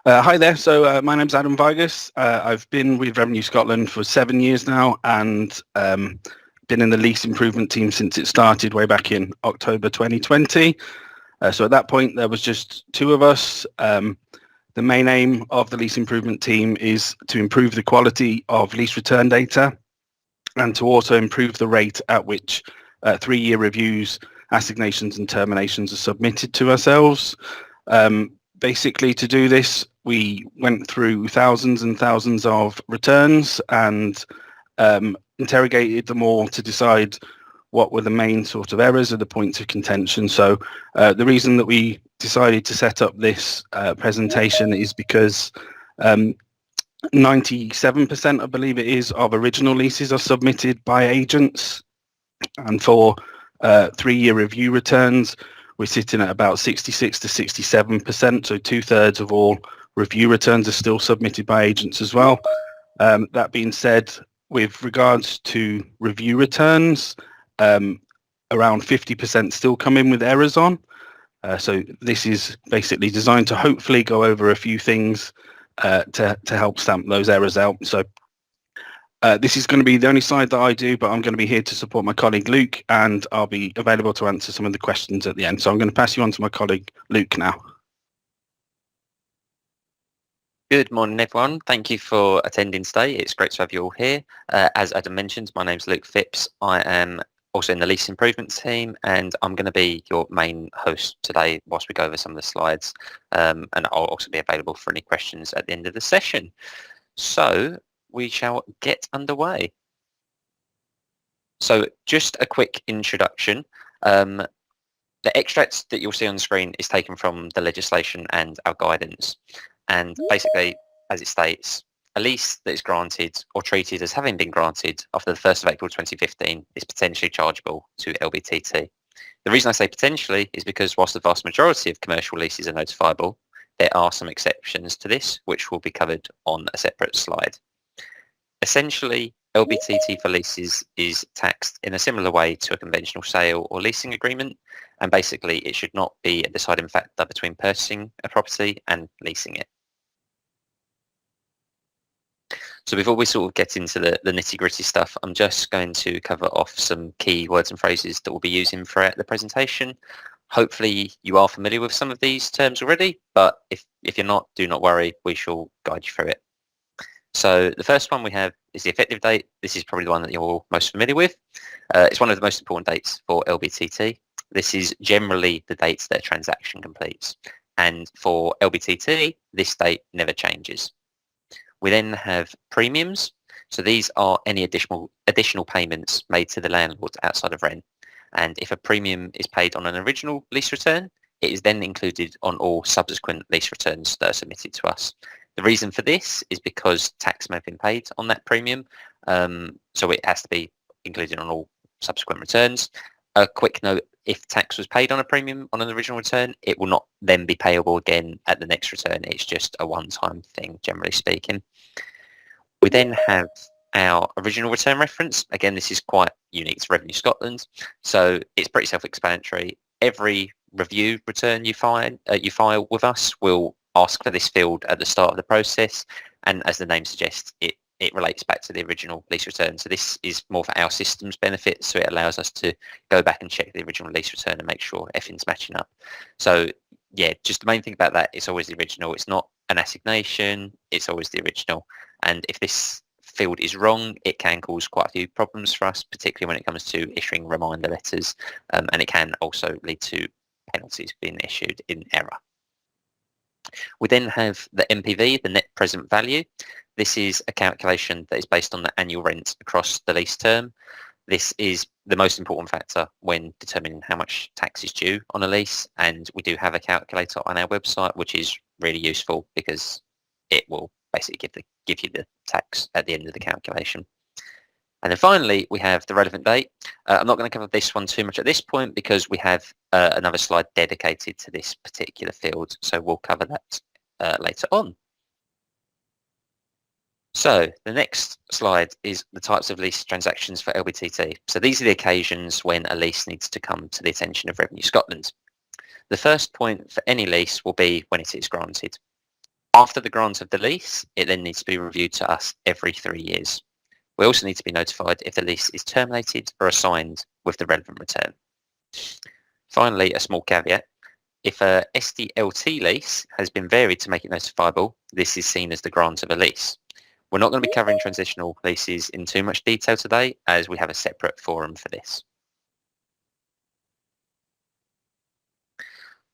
Hi there. My name's Adam Vargas. I've been with Revenue Scotland for 7 years now, and been in the lease improvement team since it started way back in October 2020. So at that point, there was just two of us. The main aim of the lease improvement team is to improve the quality of lease return data and to also improve the rate at which 3-year reviews, assignations and terminations are submitted to ourselves. Basically, to do this, we went through thousands and thousands of returns and interrogated them all to decide what were the main sort of errors or the points of contention. So the reason that we decided to set up this presentation is because 97%, I believe it is, of original leases are submitted by agents. And for 3-year review returns, we're sitting at about 66 to 67%. So 2/3 of all review returns are still submitted by agents as well. That being said, with regards to review returns, around 50% still come in with errors on. So this is basically designed to hopefully go over a few things to help stamp those errors out. So this is going to be the only slide that I do, but I'm going to be here to support my colleague Luke, and I'll be available to answer some of the questions at the end. So I'm going to pass you on to my colleague Luke now. Good morning, everyone. Thank you for attending today. It's great to have you all here. As Adam mentioned, my name's Luke Phipps. I am also in the lease improvement team, and I'm going to be your main host today whilst we go over some of the slides, and I'll also be available for any questions at the end of the session. So we shall get underway. So just a quick introduction. The extract that you'll see on the screen is taken from the legislation and our guidance. And basically, as it states, a lease that is granted or treated as having been granted after the 1st of April 2015 is potentially chargeable to LBTT. The reason I say potentially is because whilst the vast majority of commercial leases are notifiable, there are some exceptions to this, which will be covered on a separate slide. Essentially, LBTT for leases is taxed in a similar way to a conventional sale or leasing agreement, and basically it should not be a deciding factor between purchasing a property and leasing it. So before we sort of get into the nitty-gritty stuff, I'm just going to cover off some key words and phrases that we'll be using throughout the presentation. Hopefully you are familiar with some of these terms already, but if you're not, do not worry, we shall guide you through it. So the first one we have is the effective date. This is probably the one that you're all most familiar with. It's one of the most important dates for LBTT. This is generally the date that a transaction completes. And for LBTT, this date never changes. We then have premiums. So these are any additional payments made to the landlord outside of rent. And if a premium is paid on an original lease return, it is then included on all subsequent lease returns that are submitted to us. The reason for this is because tax may have been paid on that premium, so it has to be included on all subsequent returns. A quick note, if tax was paid on a premium on an original return, it will not then be payable again at the next return. It's just a one-time thing, generally speaking. We then have our original return reference. Again, this is quite unique to Revenue Scotland, so it's pretty self-explanatory. Every review return you file with us will ask for this field at the start of the process, and as the name suggests, it relates back to the original lease return. So this is more for our system's benefit, so it allows us to go back and check the original lease return and make sure everything's matching up. So yeah, just the main thing about that, it's always the original. It's not an assignation, it's always the original. And if this field is wrong, it can cause quite a few problems for us, particularly when it comes to issuing reminder letters, and it can also lead to penalties being issued in error. We then have the NPV, the net present value. This is a calculation that is based on the annual rent across the lease term. This is the most important factor when determining how much tax is due on a lease, and we do have a calculator on our website, which is really useful because it will basically give you the tax at the end of the calculation. And then finally, we have the relevant date. I'm not going to cover this one too much at this point because we have another slide dedicated to this particular field, so we'll cover that later on. So the next slide is the types of lease transactions for LBTT. So these are the occasions when a lease needs to come to the attention of Revenue Scotland. The first point for any lease will be when it is granted. After the grant of the lease, it then needs to be reviewed to us every 3 years. We also need to be notified if the lease is terminated or assigned with the relevant return. Finally, a small caveat. If a SDLT lease has been varied to make it notifiable, this is seen as the grant of a lease. We're not going to be covering transitional leases in too much detail today, as we have a separate forum for this.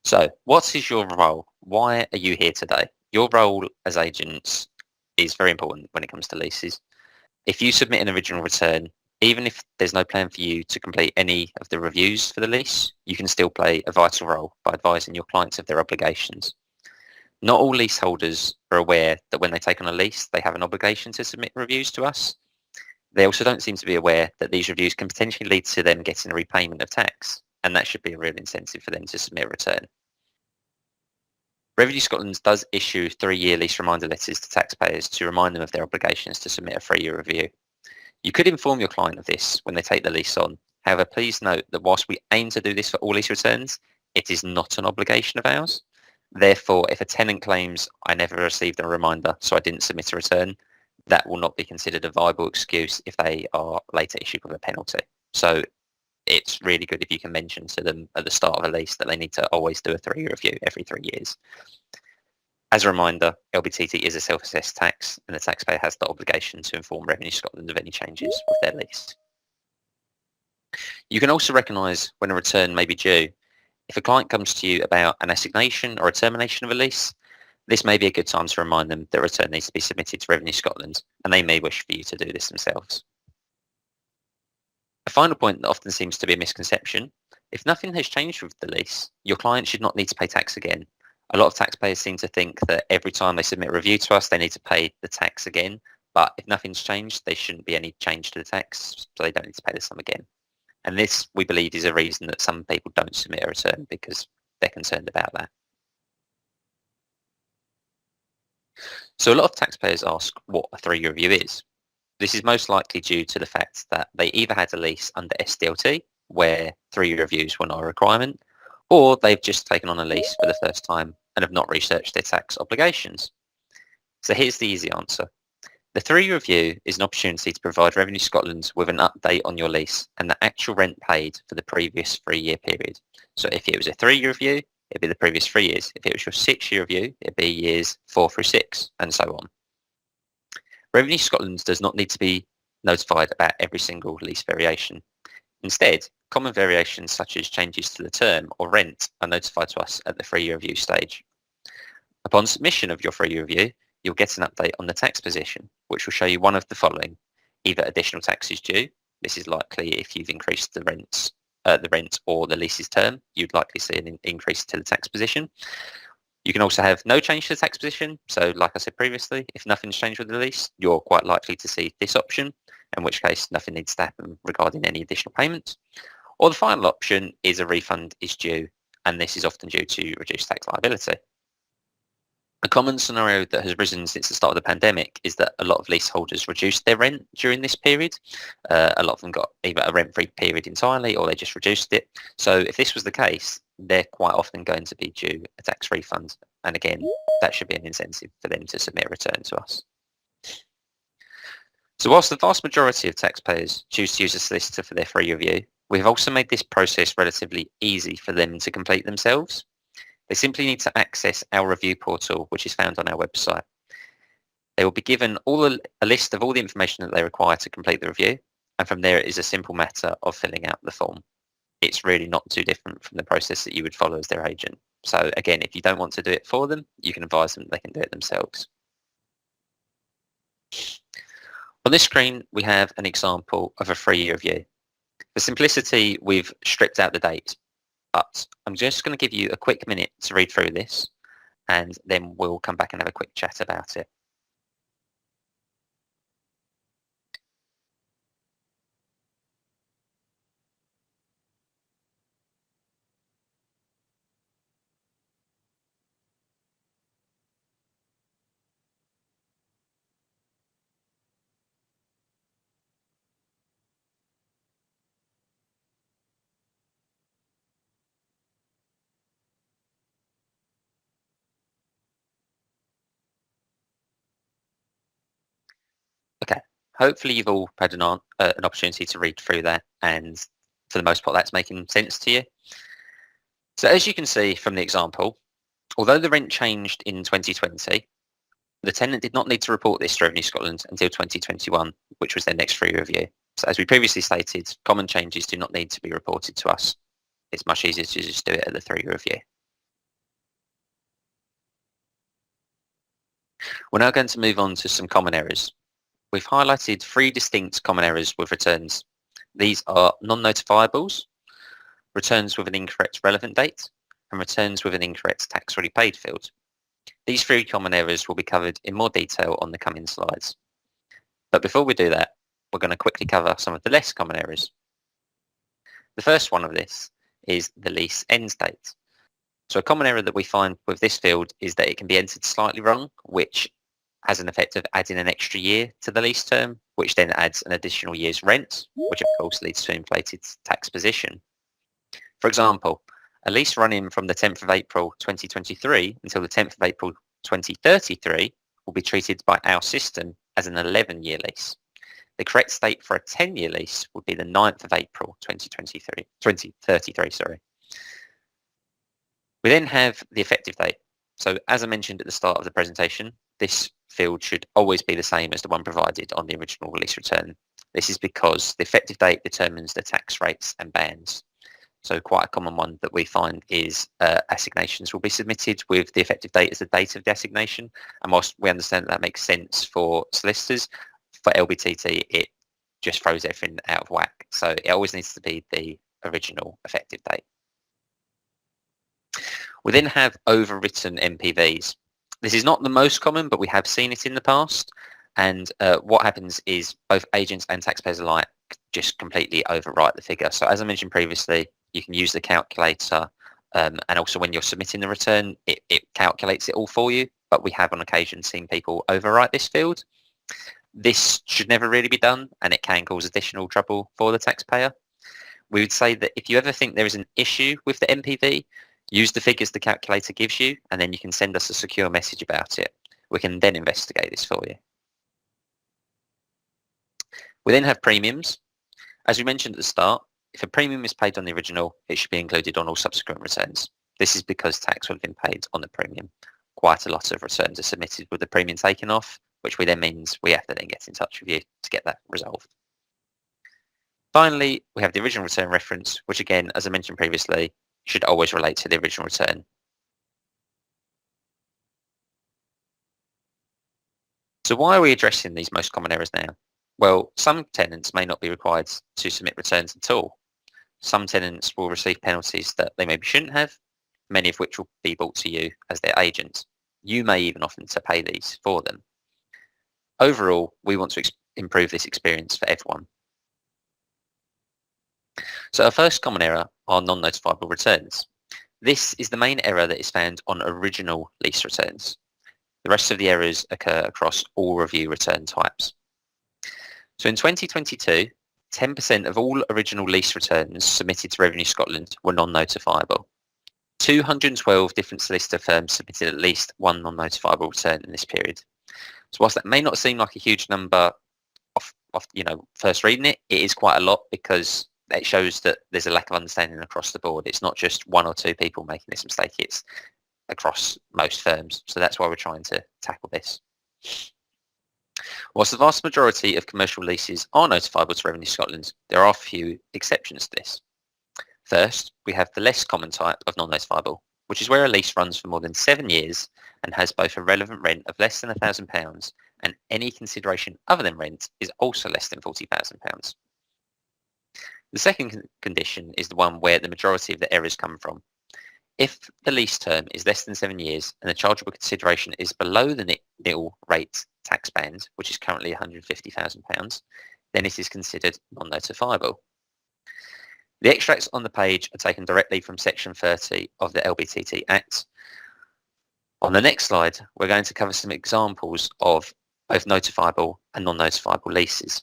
So, what is your role? Why are you here today? Your role as agents is very important when it comes to leases. If you submit an original return, even if there's no plan for you to complete any of the reviews for the lease, you can still play a vital role by advising your clients of their obligations. Not all leaseholders are aware that when they take on a lease, they have an obligation to submit reviews to us. They also don't seem to be aware that these reviews can potentially lead to them getting a repayment of tax, and that should be a real incentive for them to submit a return. Revenue Scotland does issue 3-year lease reminder letters to taxpayers to remind them of their obligations to submit a 3-year review. You could inform your client of this when they take the lease on. However, please note that whilst we aim to do this for all lease returns, it is not an obligation of ours. Therefore, if a tenant claims, I never received a reminder, so I didn't submit a return, that will not be considered a viable excuse if they are later issued with a penalty. So it's really good if you can mention to them at the start of a lease that they need to always do a 3-year review every 3 years. As a reminder, LBTT is a self-assessed tax, and the taxpayer has the obligation to inform Revenue Scotland of any changes with their lease. You can also recognise when a return may be due. If a client comes to you about an assignation or a termination of a lease, this may be a good time to remind them that a return needs to be submitted to Revenue Scotland, and they may wish for you to do this themselves. A final point that often seems to be a misconception: if nothing has changed with the lease, your client should not need to pay tax again. A lot of taxpayers seem to think that every time they submit a review to us, they need to pay the tax again. But if nothing's changed, there shouldn't be any change to the tax, so they don't need to pay the sum again. And this, we believe, is a reason that some people don't submit a return, because they're concerned about that. So a lot of taxpayers ask what a 3-year review is. This is most likely due to the fact that they either had a lease under SDLT, where 3-year reviews were not a requirement, or they've just taken on a lease for the first time and have not researched their tax obligations. So here's the easy answer. The 3-year review is an opportunity to provide Revenue Scotland with an update on your lease and the actual rent paid for the previous 3-year period. So if it was a 3-year review, it'd be the previous 3 years. If it was your 6-year review, it'd be years 4 through 6, and so on. Revenue Scotland does not need to be notified about every single lease variation. Instead, common variations such as changes to the term or rent are notified to us at the 3-year review stage. Upon submission of your 3-year review, you'll get an update on the tax position, which will show you one of the following: either additional taxes due. This is likely if you've increased the rent or the lease's term, you'd likely see an increase to the tax position. You can also have no change to the tax position. So like I said previously, if nothing's changed with the lease, you're quite likely to see this option, in which case nothing needs to happen regarding any additional payments. Or the final option is a refund is due, and this is often due to reduced tax liability. A common scenario that has risen since the start of the pandemic is that a lot of leaseholders reduced their rent during this period. A lot of them got either a rent-free period entirely, or they just reduced it. So if this was the case, they're quite often going to be due a tax refund. And again, that should be an incentive for them to submit a return to us. So whilst the vast majority of taxpayers choose to use a solicitor for their free review, we've also made this process relatively easy for them to complete themselves. They simply need to access our review portal, which is found on our website. They will be given a list of all the information that they require to complete the review, and from there it is a simple matter of filling out the form. It's really not too different from the process that you would follow as their agent. So again, if you don't want to do it for them, you can advise them they can do it themselves. On this screen, we have an example of a 3-year review. For simplicity, we've stripped out the date, but I'm just going to give you a quick minute to read through this, and then we'll come back and have a quick chat about it. Hopefully you've all had an opportunity to read through that, and for the most part that's making sense to you. So as you can see from the example, although the rent changed in 2020, the tenant did not need to report this to Revenue Scotland until 2021, which was their next free review. So as we previously stated, common changes do not need to be reported to us. It's much easier to just do it at the 3-year review. We're now going to move on to some common errors. We've highlighted 3 distinct common errors with returns. These are non-notifiables, returns with an incorrect relevant date, and returns with an incorrect tax already paid field. These 3 common errors will be covered in more detail on the coming slides. But before we do that, we're going to quickly cover some of the less common errors. The first one of this is the lease end date. So a common error that we find with this field is that it can be entered slightly wrong, which has an effect of adding an extra year to the lease term, which then adds an additional year's rent, which of course leads to inflated tax position. For example, a lease running from the 10th of April 2023 until the 10th of April 2033 will be treated by our system as an 11-year lease. The correct date for a 10-year lease would be the 9th of April 2033. We then have the effective date. So as I mentioned at the start of the presentation, this field should always be the same as the one provided on the original release return. This is because the effective date determines the tax rates and bands. So quite a common one that we find is assignations will be submitted with the effective date as the date of the assignation. And whilst we understand that makes sense for solicitors, for LBTT, it just throws everything out of whack. So it always needs to be the original effective date. We then have overwritten MPVs. This is not the most common, but we have seen it in the past. And what happens is both agents and taxpayers alike just completely overwrite the figure. So as I mentioned previously, you can use the calculator, and also when you're submitting the return, it calculates it all for you. But we have on occasion seen people overwrite this field. This should never really be done, and it can cause additional trouble for the taxpayer. We would say that if you ever think there is an issue with the MPV, use the figures the calculator gives you, and then you can send us a secure message about it. We can then investigate this for you. We then have premiums. As we mentioned at the start, if a premium is paid on the original, it should be included on all subsequent returns. This is because tax will have been paid on the premium. Quite a lot of returns are submitted with the premium taken off, which then means we have to then get in touch with you to get that resolved. Finally, we have the original return reference, which again, as I mentioned previously, should always relate to the original return. So why are we addressing these most common errors now? Well, some tenants may not be required to submit returns at all. Some tenants will receive penalties that they maybe shouldn't have, many of which will be brought to you as their agent. You may even offer to pay these for them. Overall, we want to improve this experience for everyone. So our first common error are non-notifiable returns. This is the main error that is found on original lease returns. The rest of the errors occur across all review return types. So in 2022, 10% of all original lease returns submitted to Revenue Scotland were non-notifiable. 212 different solicitor firms submitted at least one non-notifiable return in this period. So whilst that may not seem like a huge number off first reading it, it is quite a lot because it shows that there's a lack of understanding across the board. It's not just 1 or 2 people making this mistake, it's across most firms. So that's why we're trying to tackle this. Whilst the vast majority of commercial leases are notifiable to Revenue Scotland, there are a few exceptions to this. First, we have the less common type of non-notifiable, which is where a lease runs for more than 7 years and has both a relevant rent of less than £1,000 and any consideration other than rent is also less than £40,000. The second condition is the one where the majority of the errors come from. If the lease term is less than 7 years and the chargeable consideration is below the nil rate tax band, which is currently £150,000, then it is considered non-notifiable. The extracts on the page are taken directly from Section 30 of the LBTT Act. On the next slide, we're going to cover some examples of both notifiable and non-notifiable leases.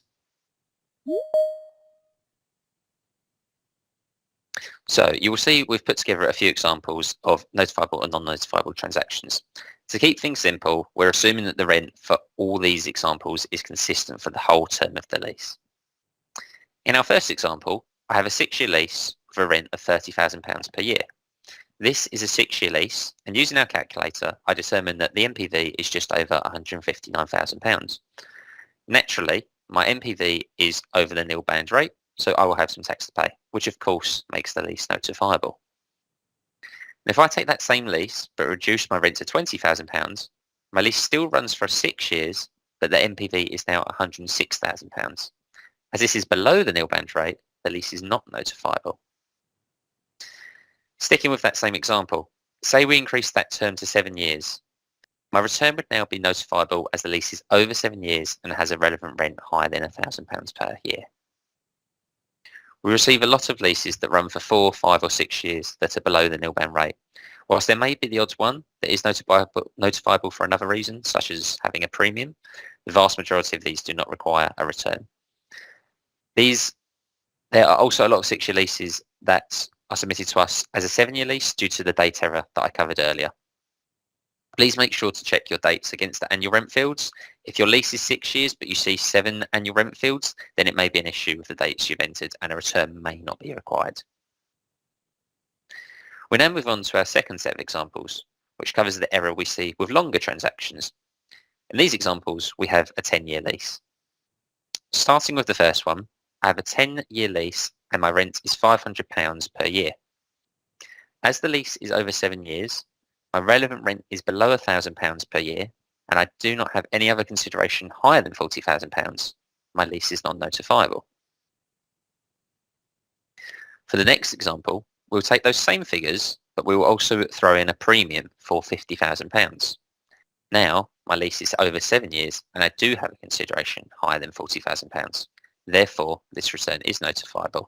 So you will see we've put together a few examples of notifiable and non-notifiable transactions. To keep things simple, we're assuming that the rent for all these examples is consistent for the whole term of the lease. In our first example, I have a 6-year lease for a rent of £30,000 per year. This is a 6-year lease, and using our calculator, I determined that the MPV is just over £159,000. Naturally, my MPV is over the nil band rate, so I will have some tax to pay, which of course makes the lease notifiable. And if I take that same lease but reduce my rent to £20,000, my lease still runs for 6 years, but the MPV is now £106,000. As this is below the nil band rate, the lease is not notifiable. Sticking with that same example, say we increase that term to 7 years. My return would now be notifiable as the lease is over 7 years and has a relevant rent higher than £1,000 per year. We receive a lot of leases that run for 4, 5 or 6 years that are below the nil band rate. Whilst there may be the odds one that is notifiable for another reason, such as having a premium, the vast majority of these do not require a return. There are also a lot of 6-year leases that are submitted to us as a 7-year lease due to the date error that I covered earlier. Please make sure to check your dates against the annual rent fields. If your lease is 6 years but you see 7 annual rent fields, then it may be an issue with the dates you've entered and a return may not be required. We now move on to our second set of examples, which covers the error we see with longer transactions. In these examples, we have a 10-year lease. Starting with the first one, I have a 10-year lease and my rent is £500 per year. As the lease is over 7 years, my relevant rent is below £1,000 per year, and I do not have any other consideration higher than £40,000. My lease is non-notifiable. For the next example, we'll take those same figures, but we will also throw in a premium for £50,000. Now, my lease is over 7 years, and I do have a consideration higher than £40,000. Therefore, this return is notifiable.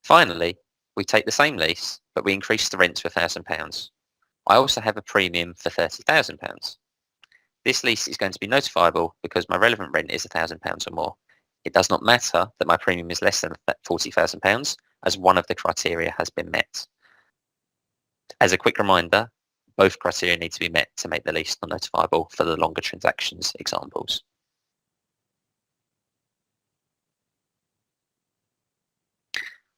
Finally, we take the same lease, but we increase the rent to £1,000. I also have a premium for £30,000. This lease is going to be notifiable because my relevant rent is £1,000 or more. It does not matter that my premium is less than £40,000 as one of the criteria has been met. As a quick reminder, both criteria need to be met to make the lease non-notifiable for the longer transactions examples.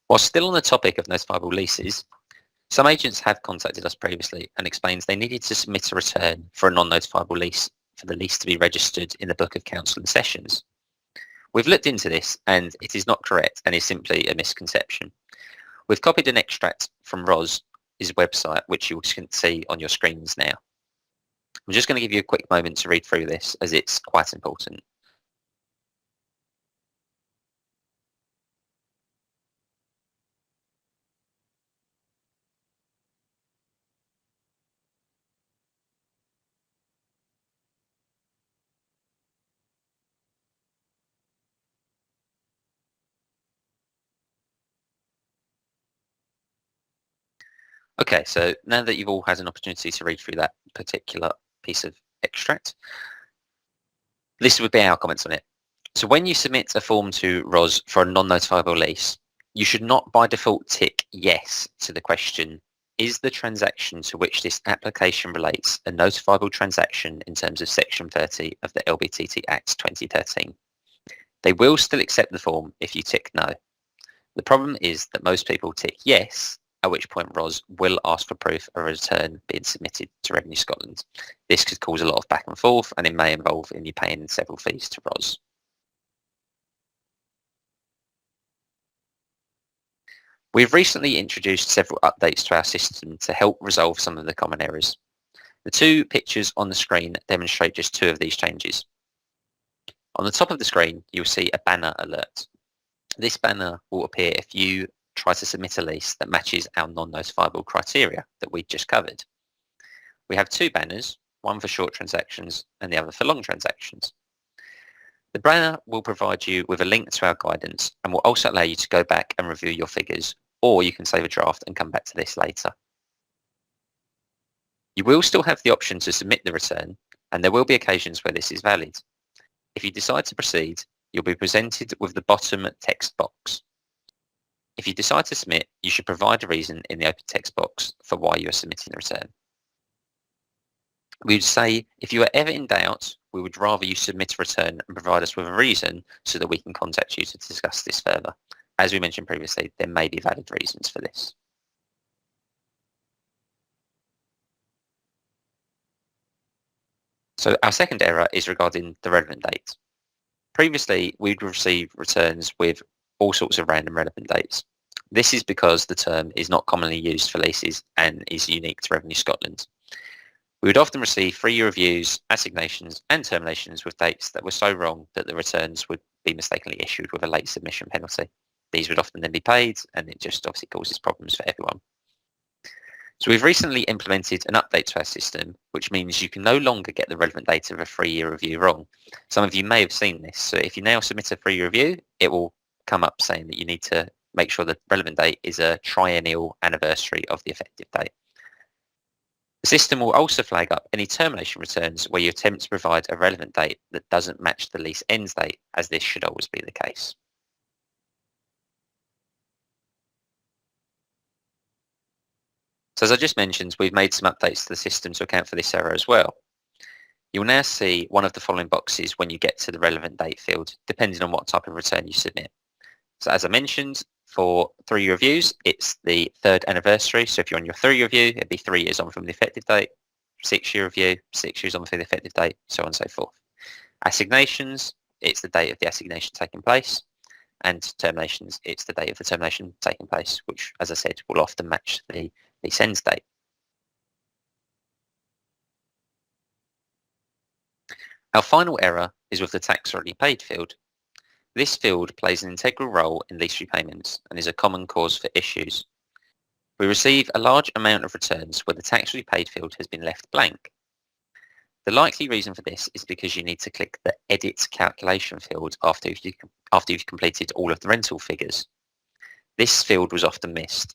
While still on the topic of notifiable leases, some agents have contacted us previously and explained they needed to submit a return for a non-notifiable lease for the lease to be registered in the Book of Counsel and Sessions. We've looked into this and it is not correct and is simply a misconception. We've copied an extract from Roz's website, which you can see on your screens now. I'm just going to give you a quick moment to read through this as it's quite important. Okay, so now that you've all had an opportunity to read through that particular piece of extract, this would be our comments on it. So when you submit a form to Roz for a non-notifiable lease, you should not by default tick yes to the question, is the transaction to which this application relates a notifiable transaction in terms of Section 30 of the LBTT Act 2013? They will still accept the form if you tick no. The problem is that most people tick yes, at which point Roz will ask for proof of a return being submitted to Revenue Scotland. This could cause a lot of back and forth and it may involve in you paying several fees to Roz. We've recently introduced several updates to our system to help resolve some of the common errors. The two pictures on the screen demonstrate just two of these changes. On the top of the screen, you'll see a banner alert. This banner will appear if you try to submit a lease that matches our non-notifiable criteria that we just covered. We have two banners, one for short transactions and the other for long transactions. The banner will provide you with a link to our guidance and will also allow you to go back and review your figures, or you can save a draft and come back to this later. You will still have the option to submit the return, and there will be occasions where this is valid. If you decide to proceed, you'll be presented with the bottom text box. If you decide to submit, you should provide a reason in the open text box for why you are submitting the return. We would say if you are ever in doubt, we would rather you submit a return and provide us with a reason so that we can contact you to discuss this further. As we mentioned previously, there may be valid reasons for this. So our second error is regarding the relevant date. Previously, we'd receive returns with all sorts of random relevant dates. This is because the term is not commonly used for leases and is unique to Revenue Scotland. We would often receive 3-year reviews, assignations and terminations with dates that were so wrong that the returns would be mistakenly issued with a late submission penalty. These would often then be paid, and it just obviously causes problems for everyone. So we've recently implemented an update to our system, which means you can no longer get the relevant date of a 3-year review wrong. Some of you may have seen this. So if you now submit a 3-year review, it will come up saying that you need to make sure the relevant date is a triennial anniversary of the effective date. The system will also flag up any termination returns where you attempt to provide a relevant date that doesn't match the lease ends date, as this should always be the case. So as I just mentioned, we've made some updates to the system to account for this error as well. You'll now see one of the following boxes when you get to the relevant date field, depending on what type of return you submit. So as I mentioned, for 3-year reviews, it's the 3rd anniversary. So if you're on your 3-year review, it'd be 3 years on from the effective date. 6-year review, 6 years on from the effective date, so on and so forth. Assignations, it's the date of the assignation taking place. And terminations, it's the date of the termination taking place, which, as I said, will often match the lease ends date. Our final error is with the tax already paid field. This field plays an integral role in lease repayments and is a common cause for issues. We receive a large amount of returns where the tax already paid field has been left blank. The likely reason for this is because you need to click the Edit Calculation field after you've completed all of the rental figures. This field was often missed,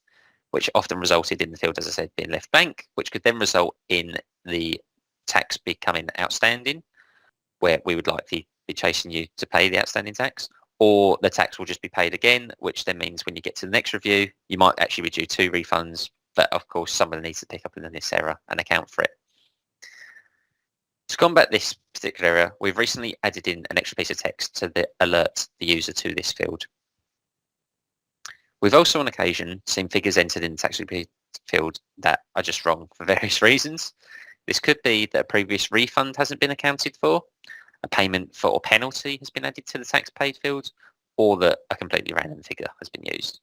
which often resulted in the field, as I said, being left blank, which could then result in the tax becoming outstanding, where we would likely be chasing you to pay the outstanding tax, or the tax will just be paid again, which then means when you get to the next review, you might actually be due 2 refunds, but of course someone needs to pick up on this error and account for it. To combat this particular error, we've recently added in an extra piece of text to alert the user to this field. We've also on occasion seen figures entered in the tax repeat field that are just wrong for various reasons. This could be that a previous refund hasn't been accounted for, a payment for or penalty has been added to the tax paid field, or that a completely random figure has been used.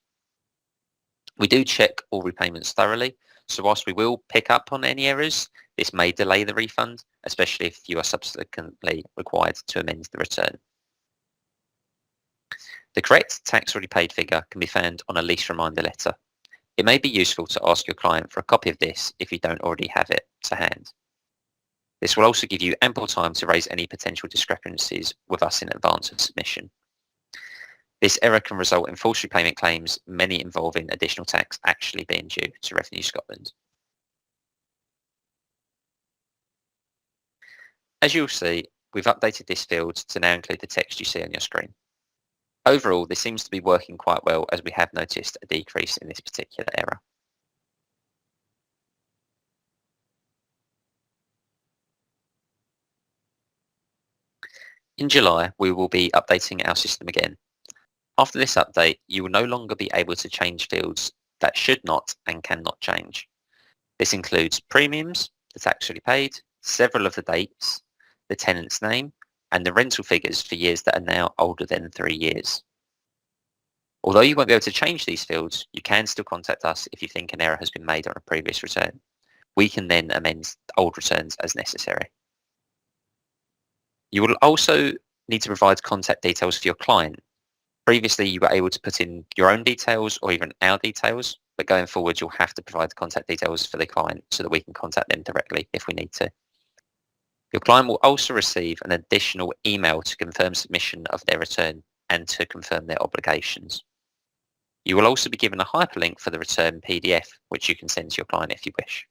We do check all repayments thoroughly, so whilst we will pick up on any errors, this may delay the refund, especially if you are subsequently required to amend the return. The correct tax already paid figure can be found on a lease reminder letter. It may be useful to ask your client for a copy of this if you don't already have it to hand. This will also give you ample time to raise any potential discrepancies with us in advance of submission. This error can result in false repayment claims, many involving additional tax actually being due to Revenue Scotland. As you'll see, we've updated this field to now include the text you see on your screen. Overall, this seems to be working quite well, as we have noticed a decrease in this particular error. In July, we will be updating our system again. After this update, you will no longer be able to change fields that should not and cannot change. This includes premiums, the tax already paid, several of the dates, the tenant's name, and the rental figures for years that are now older than 3 years. Although you won't be able to change these fields, you can still contact us if you think an error has been made on a previous return. We can then amend old returns as necessary. You will also need to provide contact details for your client. Previously, you were able to put in your own details or even our details, but going forward, you'll have to provide contact details for the client so that we can contact them directly if we need to. Your client will also receive an additional email to confirm submission of their return and to confirm their obligations. You will also be given a hyperlink for the return PDF, which you can send to your client if you wish.